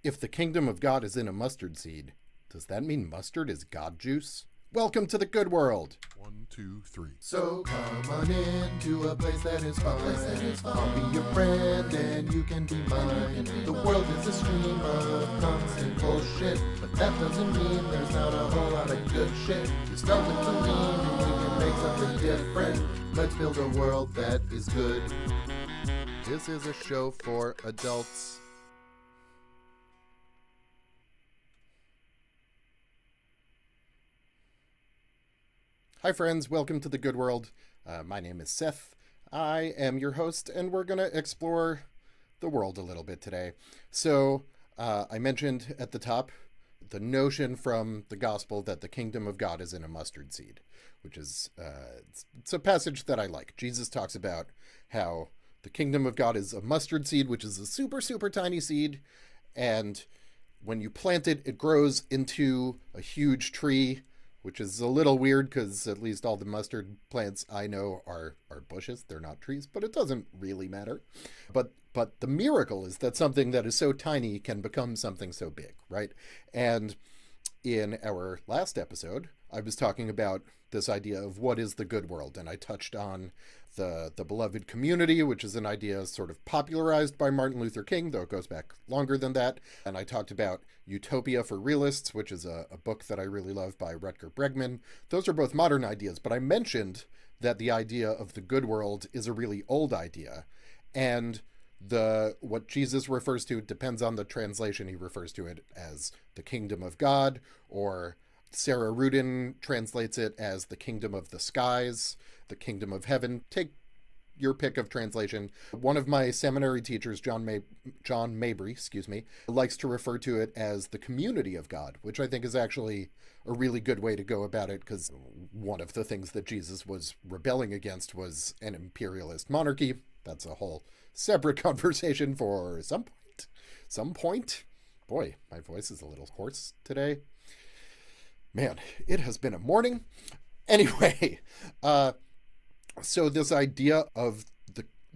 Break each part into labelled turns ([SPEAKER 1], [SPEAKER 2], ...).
[SPEAKER 1] If the kingdom of God is in a mustard seed, does that mean mustard is God juice? Welcome to the good world.
[SPEAKER 2] 1, 2, 3.
[SPEAKER 3] So come on in to a place that is fun. I'll be your friend and you can be mine. The world is a stream of constant bullshit, but that doesn't mean there's not a whole lot of good shit. You start with the mean and we can make something different. Let's build a world that is good.
[SPEAKER 1] This is a show for adults. Hi friends, welcome to the good world. My name is Seth. I am your host, and we're going to explore the world a little bit today. So, I mentioned at the top the notion from the gospel that the kingdom of God is in a mustard seed, which is it's a passage that I like. Jesus talks about how the kingdom of God is a mustard seed, which is a super, super tiny seed, and when you plant it, it grows into a huge tree, which is a little weird because at least all the mustard plants I know are bushes. They're not trees, but it doesn't really matter. But the miracle is that something that is so tiny can become something so big, right? And in our last episode, I was talking about this idea of what is the good world, and I touched on the beloved community, which is an idea sort of popularized by Martin Luther King, though it goes back longer than that. And I talked about Utopia for Realists, which is a book that I really love by Rutger Bregman. Those are both modern ideas, but I mentioned that the idea of the good world is a really old idea. And what Jesus refers to depends on the translation. He refers to it as the kingdom of God, or Sarah Rudin translates it as the kingdom of the skies, the kingdom of heaven. Take your pick of translation. One of my seminary teachers, John Mabry, likes to refer to it as the community of God, which I think is actually a really good way to go about it, because one of the things that Jesus was rebelling against was an imperialist monarchy. That's a whole separate conversation for some point. Boy, my voice is a little hoarse today. Man, it has been a morning. Anyway, so this idea of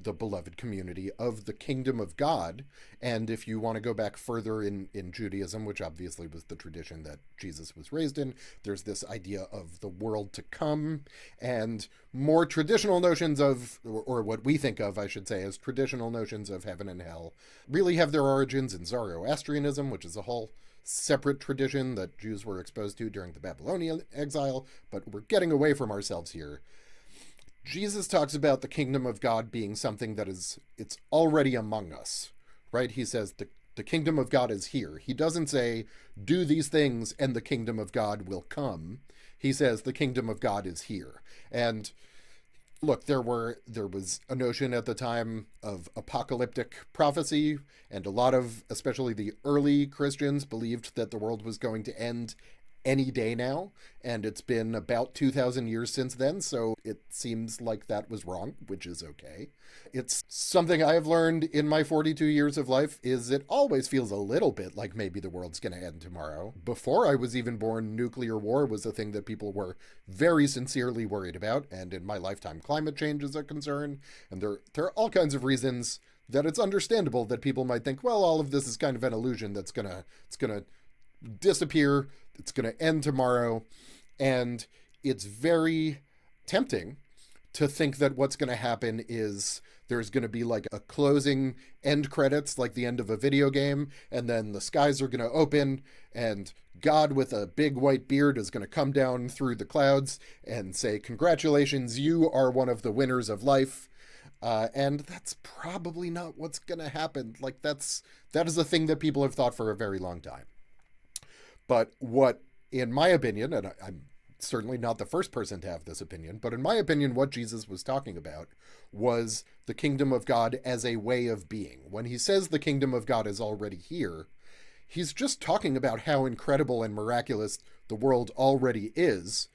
[SPEAKER 1] the beloved community, of the kingdom of God, and if you want to go back further in Judaism, which obviously was the tradition that Jesus was raised in, there's this idea of the world to come, and more traditional notions of, or what we think of, I should say, as traditional notions of heaven and hell, really have their origins in Zoroastrianism, which is a whole separate tradition that Jews were exposed to during the Babylonian exile, but we're getting away from ourselves here. Jesus talks about the kingdom of God being something that it's already among us, right? He says the kingdom of God is here. He doesn't say, do these things and the kingdom of God will come. He says the kingdom of God is here. And look, there was a notion at the time of apocalyptic prophecy, and a lot of, especially the early Christians, believed that the world was going to end any day now, and it's been about 2,000 years since then, so it seems like that was wrong, which is okay. It's something I have learned in my 42 years of life, is it always feels a little bit like maybe the world's going to end tomorrow. Before I was even born, nuclear war was a thing that people were very sincerely worried about, and in my lifetime, climate change is a concern, and there are all kinds of reasons that it's understandable that people might think, well, all of this is kind of an illusion it's gonna disappear, it's going to end tomorrow, and it's very tempting to think that what's going to happen is there's going to be like a closing end credits, like the end of a video game, and then the skies are going to open, and God with a big white beard is going to come down through the clouds and say, congratulations, you are one of the winners of life. And that's probably not what's going to happen. Like that is a thing that people have thought for a very long time. But what, in my opinion, and I'm certainly not the first person to have this opinion, but in my opinion, what Jesus was talking about was the kingdom of God as a way of being. When he says the kingdom of God is already here, he's just talking about how incredible and miraculous the world already is,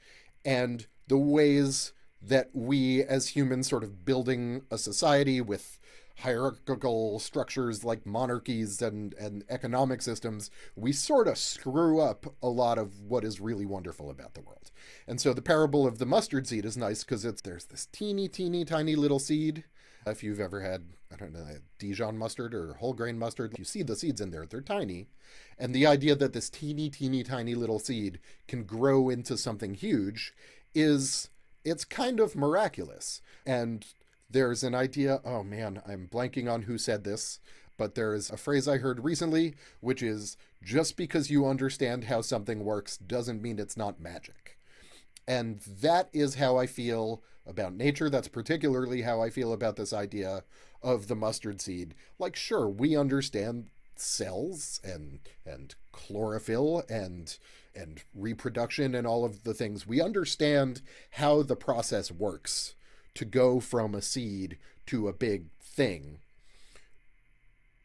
[SPEAKER 1] and the ways that we as humans, sort of building a society with hierarchical structures like monarchies and economic systems, we sort of screw up a lot of what is really wonderful about the world. And so the parable of the mustard seed is nice because there's this teeny tiny little seed, If you've ever had, I don't know, Dijon mustard or whole grain mustard, you see the seeds in there, they're tiny. And the idea that this teeny, teeny, tiny little seed can grow into something huge is, it's kind of miraculous. And there's an idea, oh man, I'm blanking on who said this, but there is a phrase I heard recently, which is, just because you understand how something works doesn't mean it's not magic. And that is how I feel about nature. That's particularly how I feel about this idea of the mustard seed. Like, sure, we understand cells and chlorophyll and reproduction and all of the things. We understand how the process works to go from a seed to a big thing.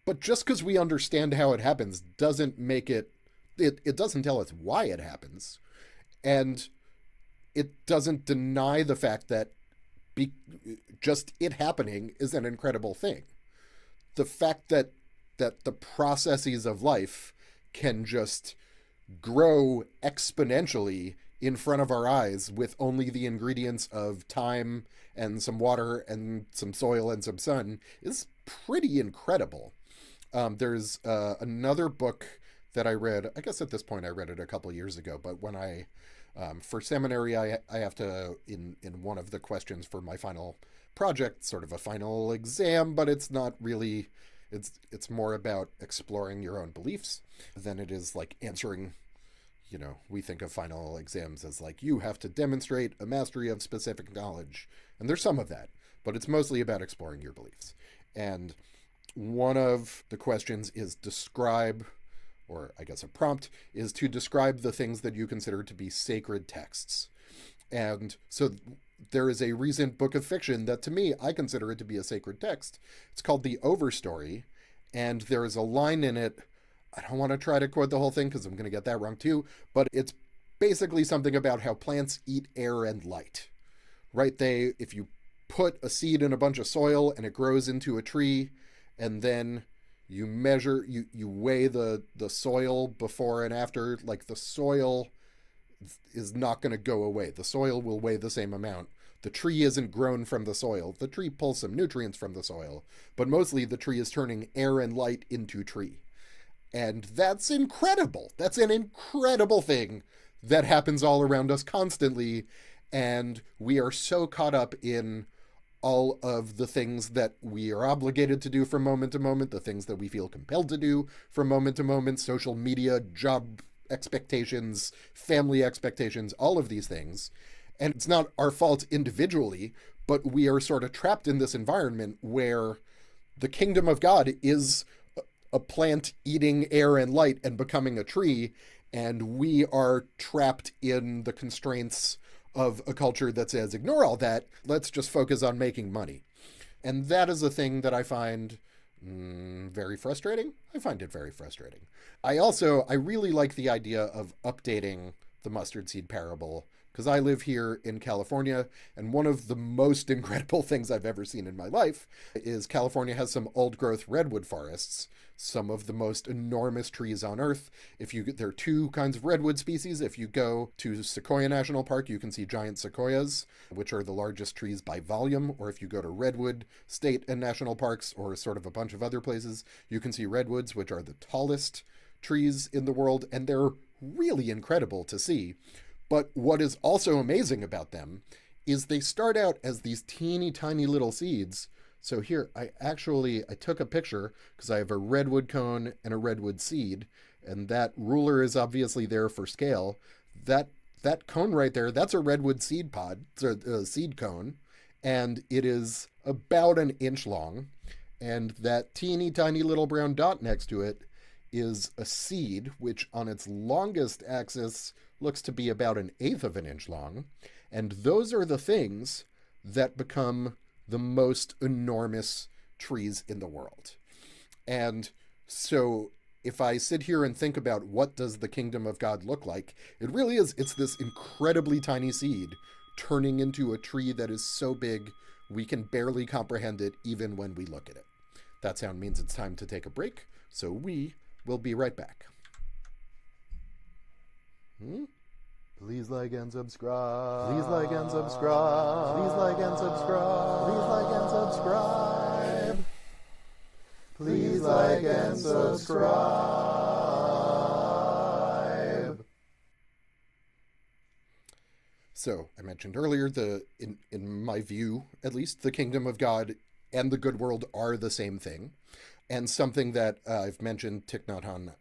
[SPEAKER 1] But just because we understand how it happens doesn't make it doesn't tell us why it happens. And it doesn't deny the fact that just it happening is an incredible thing. The fact that the processes of life can just grow exponentially in front of our eyes with only the ingredients of time and some water and some soil and some sun is pretty incredible. There's another book that I read. I guess at this point I read it a couple years ago, but when for seminary, I have to, in one of the questions for my final project, sort of a final exam, but it's not really, it's more about exploring your own beliefs than it is like answering, we think of final exams as like, you have to demonstrate a mastery of specific knowledge. And there's some of that, but it's mostly about exploring your beliefs. And one of the questions is describe, or I guess a prompt, is to describe the things that you consider to be sacred texts. And so there is a recent book of fiction that, to me, I consider it to be a sacred text. It's called The Overstory, and there is a line in it, I don't want to try to quote the whole thing because I'm going to get that wrong too, but it's basically something about how plants eat air and light, right? If you put a seed in a bunch of soil and it grows into a tree, and then you measure, you weigh the soil before and after, like the soil is not going to go away. The soil will weigh the same amount. The tree isn't grown from the soil. The tree pulls some nutrients from the soil, but mostly the tree is turning air and light into tree. And that's incredible. That's an incredible thing that happens all around us constantly. And we are so caught up in all of the things that we are obligated to do from moment to moment, the things that we feel compelled to do from moment to moment, social media, job expectations, family expectations, all of these things. And it's not our fault individually, but we are sort of trapped in this environment where the kingdom of God is a plant eating air and light and becoming a tree, and we are trapped in the constraints of a culture that says, ignore all that, let's just focus on making money. And that is a thing that I find very frustrating. I find it very frustrating. I really like the idea of updating the mustard seed parable, because I live here in California, and one of the most incredible things I've ever seen in my life is California has some old-growth redwood forests, some of the most enormous trees on Earth. There are two kinds of redwood species. If you go to Sequoia National Park, you can see giant sequoias, which are the largest trees by volume. Or if you go to Redwood State and National Parks, or sort of a bunch of other places, you can see redwoods, which are the tallest trees in the world, and they're really incredible to see. But what is also amazing about them is they start out as these teeny tiny little seeds. So here, I took a picture because I have a redwood cone and a redwood seed, and that ruler is obviously there for scale. That cone right there, that's a redwood seed pod, it's a seed cone, and it is about an inch long. And that teeny tiny little brown dot next to it is a seed, which on its longest axis looks to be about an eighth of an inch long. And those are the things that become the most enormous trees in the world. And so if I sit here and think about what does the kingdom of God look like, it really is, it's this incredibly tiny seed turning into a tree that is so big we can barely comprehend it even when we look at it. That sound means it's time to take a break, so we will be right back.
[SPEAKER 3] Please like and subscribe. Please like and subscribe. Please like and subscribe. Please like and subscribe. Please like and subscribe.
[SPEAKER 1] So, I mentioned earlier, in my view, at least, the kingdom of God and the good world are the same thing. And something that I've mentioned Thich Nhat Hanh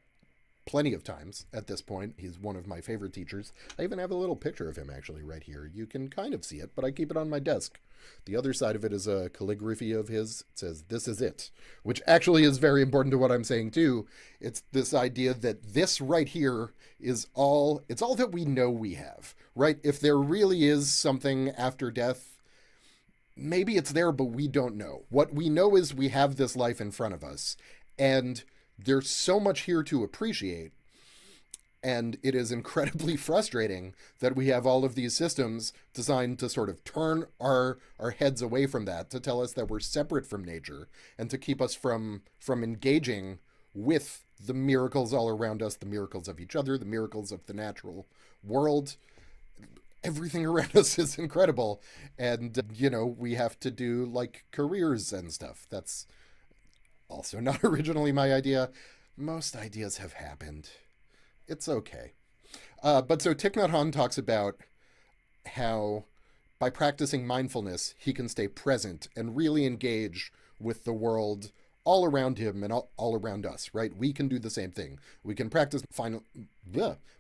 [SPEAKER 1] plenty of times at this point. He's one of my favorite teachers. I even have a little picture of him actually right here. You can kind of see it, but I keep it on my desk. The other side of it is a calligraphy of his. It says, "This is it," which actually is very important to what I'm saying too. It's this idea that this right here is all that we know we have, right? If there really is something after death, maybe it's there, but we don't know. What we know is we have this life in front of us, and there's so much here to appreciate. And it is incredibly frustrating that we have all of these systems designed to sort of turn our heads away from that, to tell us that we're separate from nature, and to keep us from engaging with the miracles all around us, the miracles of each other, the miracles of the natural world. Everything around us is incredible. And, we have to do like careers and stuff. That's also not originally my idea. Most ideas have happened. It's okay. But so Thich Nhat Hanh talks about how by practicing mindfulness, he can stay present and really engage with the world all around him and all around us, right? We can do the same thing. We can practice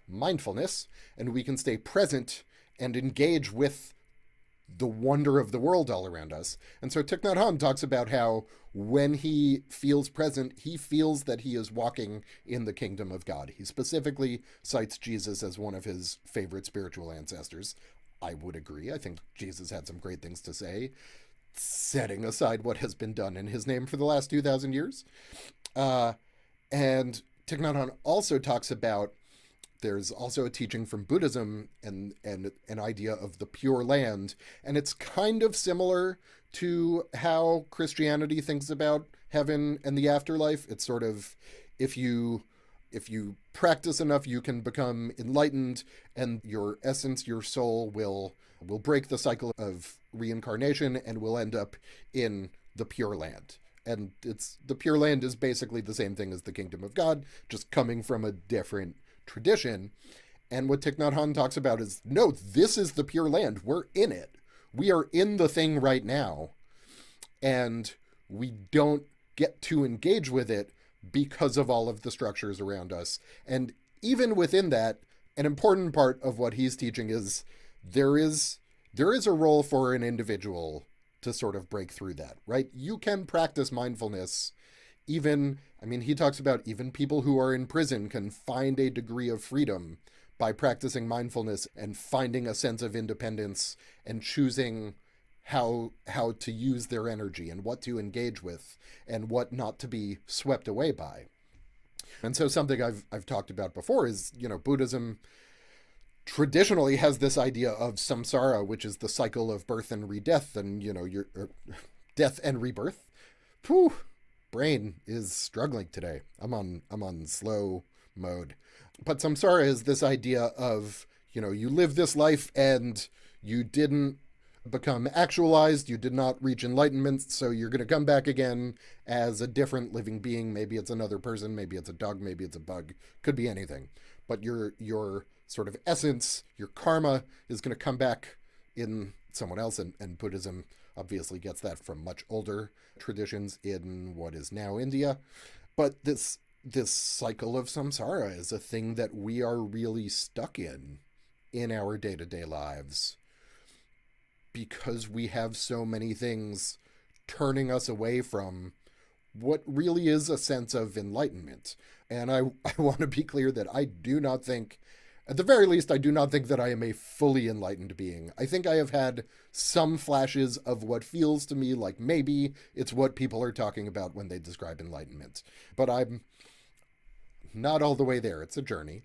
[SPEAKER 1] mindfulness, and we can stay present and engage with the wonder of the world all around us. And so Thich Nhat Hanh talks about how when he feels present, he feels that he is walking in the kingdom of God. He specifically cites Jesus as one of his favorite spiritual ancestors. I would agree. I think Jesus had some great things to say, setting aside what has been done in his name for the last 2,000 years. And Thich Nhat Hanh also talks about there's also a teaching from Buddhism and an idea of the Pure Land. And it's kind of similar to how Christianity thinks about heaven and the afterlife. It's sort of, if you practice enough, you can become enlightened, and your essence, your soul will break the cycle of reincarnation and will end up in the Pure Land. And the Pure Land is basically the same thing as the kingdom of God, just coming from a different tradition. And what Thich Nhat Hanh talks about is, no, this is the Pure Land. We're in it. We are in the thing right now, and we don't get to engage with it because of all of the structures around us. And even within that, an important part of what he's teaching is there is a role for an individual to sort of break through that, right? You can practice mindfulness. He talks about even people who are in prison can find a degree of freedom by practicing mindfulness and finding a sense of independence and choosing how to use their energy and what to engage with and what not to be swept away by. And so something I've talked about before is, Buddhism traditionally has this idea of samsara, which is the cycle of birth and redeath, and death and rebirth. Whew, brain is struggling today. I'm on slow mode. But samsara is this idea of, you live this life and you didn't become actualized, you did not reach enlightenment, so you're going to come back again as a different living being. Maybe it's another person, maybe it's a dog, maybe it's a bug, could be anything. But your sort of essence, your karma, is going to come back in someone else, and Buddhism obviously gets that from much older traditions in what is now India. But this cycle of samsara is a thing that we are really stuck in our day-to-day lives, because we have so many things turning us away from what really is a sense of enlightenment. And I want to be clear that I do not think, at the very least, I do not think that I am a fully enlightened being. I think I have had some flashes of what feels to me like maybe it's what people are talking about when they describe enlightenment. But I'm not all the way there. It's a journey.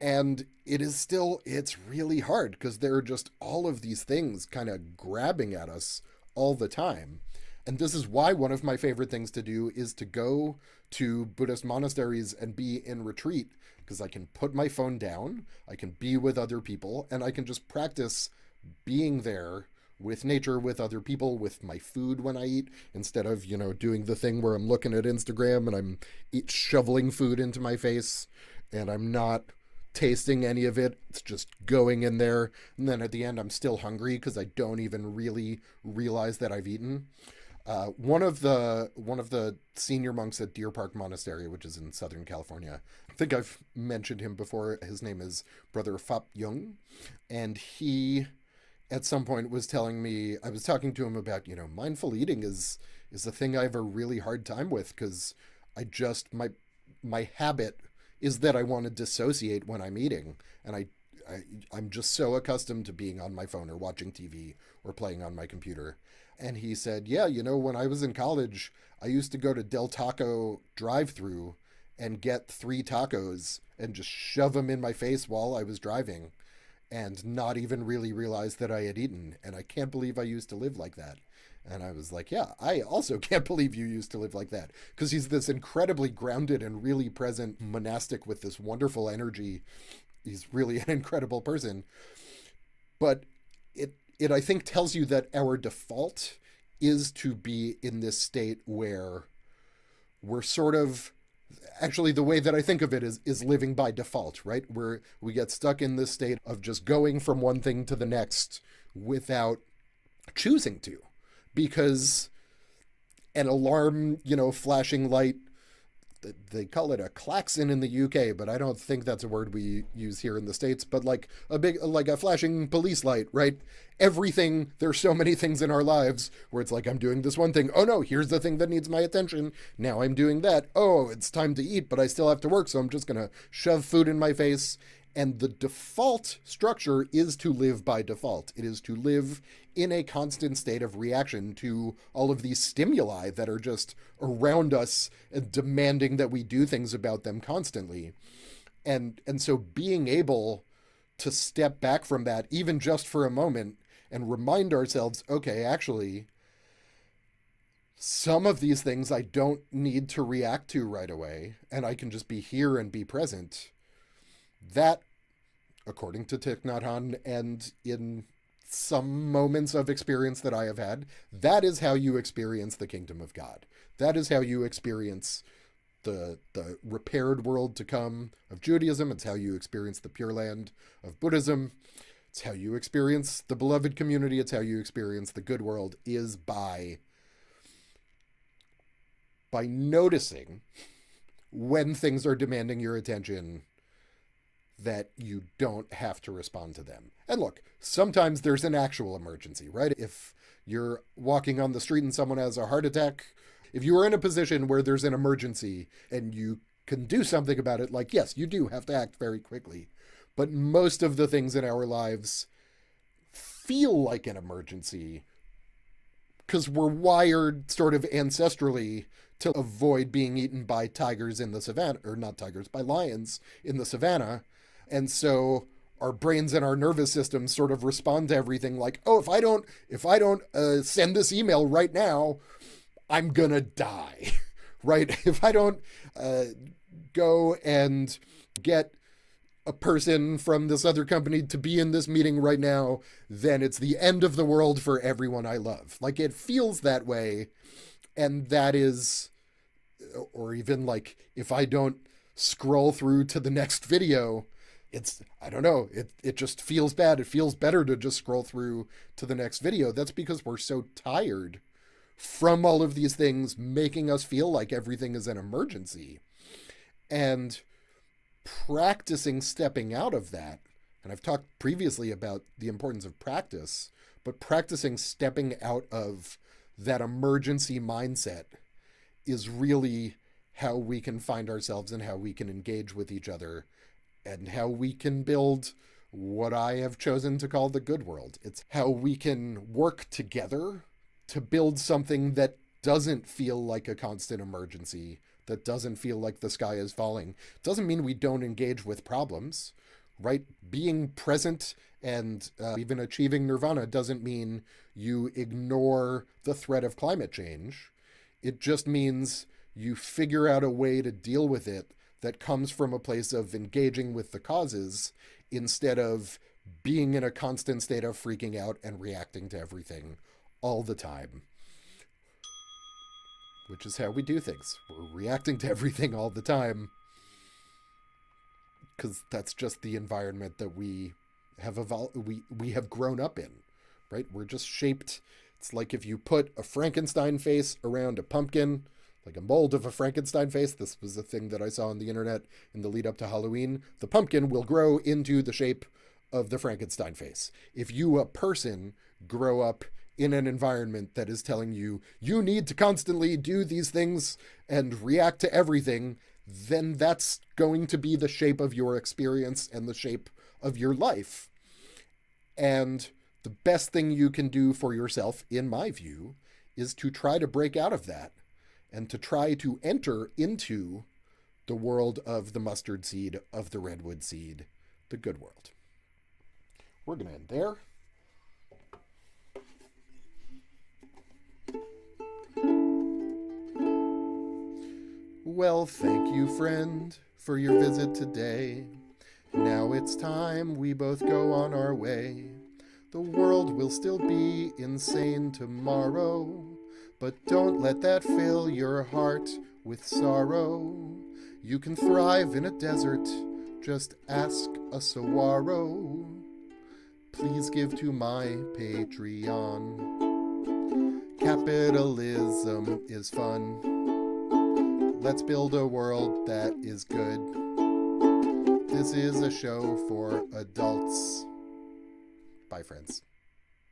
[SPEAKER 1] And it's really hard because there are just all of these things kind of grabbing at us all the time. And this is why one of my favorite things to do is to go to Buddhist monasteries and be in retreat, because I can put my phone down, I can be with other people, and I can just practice being there with nature, with other people, with my food when I eat, instead of, doing the thing where I'm looking at Instagram and I'm shoveling food into my face and I'm not tasting any of it. It's just going in there. And then at the end, I'm still hungry because I don't even really realize that I've eaten. One of the senior monks at Deer Park Monastery, which is in Southern California, I think I've mentioned him before. His name is Brother Phap Jung, and he, at some point, was telling me, I was talking to him about, mindful eating is a thing I have a really hard time with, because I just my habit is that I want to dissociate when I'm eating, and I'm just so accustomed to being on my phone or watching TV or playing on my computer. And he said, yeah, when I was in college, I used to go to Del Taco drive-through and get 3 tacos and just shove them in my face while I was driving and not even really realize that I had eaten. And I can't believe I used to live like that. And I was like, yeah, I also can't believe you used to live like that. Because he's this incredibly grounded and really present monastic with this wonderful energy. He's really an incredible person. But it I think tells you that our default is to be in this state where we're sort of, actually the way that I think of it is living by default, right? Where we get stuck in this state of just going from one thing to the next without choosing to, because an alarm, flashing light, they call it a klaxon in the UK, but I don't think that's a word we use here in the States, but like a flashing police light, right? Everything, there's so many things in our lives where it's like, I'm doing this one thing. Oh no, here's the thing that needs my attention. Now I'm doing that. Oh, it's time to eat, but I still have to work. So I'm just going to shove food in my face. And the default structure is to live by default. It is to live in a constant state of reaction to all of these stimuli that are just around us and demanding that we do things about them constantly. And so being able to step back from that, even just for a moment, and remind ourselves, okay, actually, some of these things I don't need to react to right away, and I can just be here and be present. That, according to Thich Nhat Hanh, and in some moments of experience that I have had, that is how you experience the kingdom of God. That is how you experience the repaired world to come of Judaism. It's how you experience the Pure Land of Buddhism. It's how you experience the beloved community. It's how you experience the good world, is by noticing when things are demanding your attention, that you don't have to respond to them. And look, sometimes there's an actual emergency, right? If you're walking on the street and someone has a heart attack, if you are in a position where there's an emergency and you can do something about it, like, yes, you do have to act very quickly. But most of the things in our lives feel like an emergency because we're wired sort of ancestrally to avoid being eaten by tigers in the savannah, or not tigers, by lions in the savannah. And so our brains and our nervous system sort of respond to everything like, oh, if I don't send this email right now, I'm gonna die, right? If I don't go and get a person from this other company to be in this meeting right now, then it's the end of the world for everyone I love. Like, it feels that way. And that is, or even like, if I don't scroll through to the next video, I don't know, it just feels bad. It feels better to just scroll through to the next video. That's because we're so tired from all of these things making us feel like everything is an emergency. And practicing stepping out of that, and I've talked previously about the importance of practice, but practicing stepping out of that emergency mindset is really how we can find ourselves and how we can engage with each other and how we can build what I have chosen to call the good world. It's how we can work together to build something that doesn't feel like a constant emergency, that doesn't feel like the sky is falling. It doesn't mean we don't engage with problems. right? Being present and even achieving nirvana doesn't mean you ignore the threat of climate change. It just means you figure out a way to deal with it that comes from a place of engaging with the causes instead of being in a constant state of freaking out and reacting to everything all the time. Which is how we do things. We're reacting to everything all the time because that's just the environment that we have we have grown up in, right? We're just shaped. It's like if you put a Frankenstein face around a pumpkin, like a mold of a Frankenstein face. This was a thing that I saw on the internet in the lead up to Halloween. The pumpkin will grow into the shape of the Frankenstein face. If you, a person, grow up in an environment that is telling you you need to constantly do these things and react to everything, then that's going to be the shape of your experience and the shape of your life. And the best thing you can do for yourself, in my view, is to try to break out of that and to try to enter into the world of the mustard seed, of the redwood seed, the good world. We're going to end there. Well, thank you, friend, for your visit today. Now it's time we both go on our way. The world will still be insane tomorrow, but don't let that fill your heart with sorrow. You can thrive in a desert, just ask a saguaro. Please give to my Patreon. Capitalism is fun. Let's build a world that is good. This is a show for adults. Bye, friends.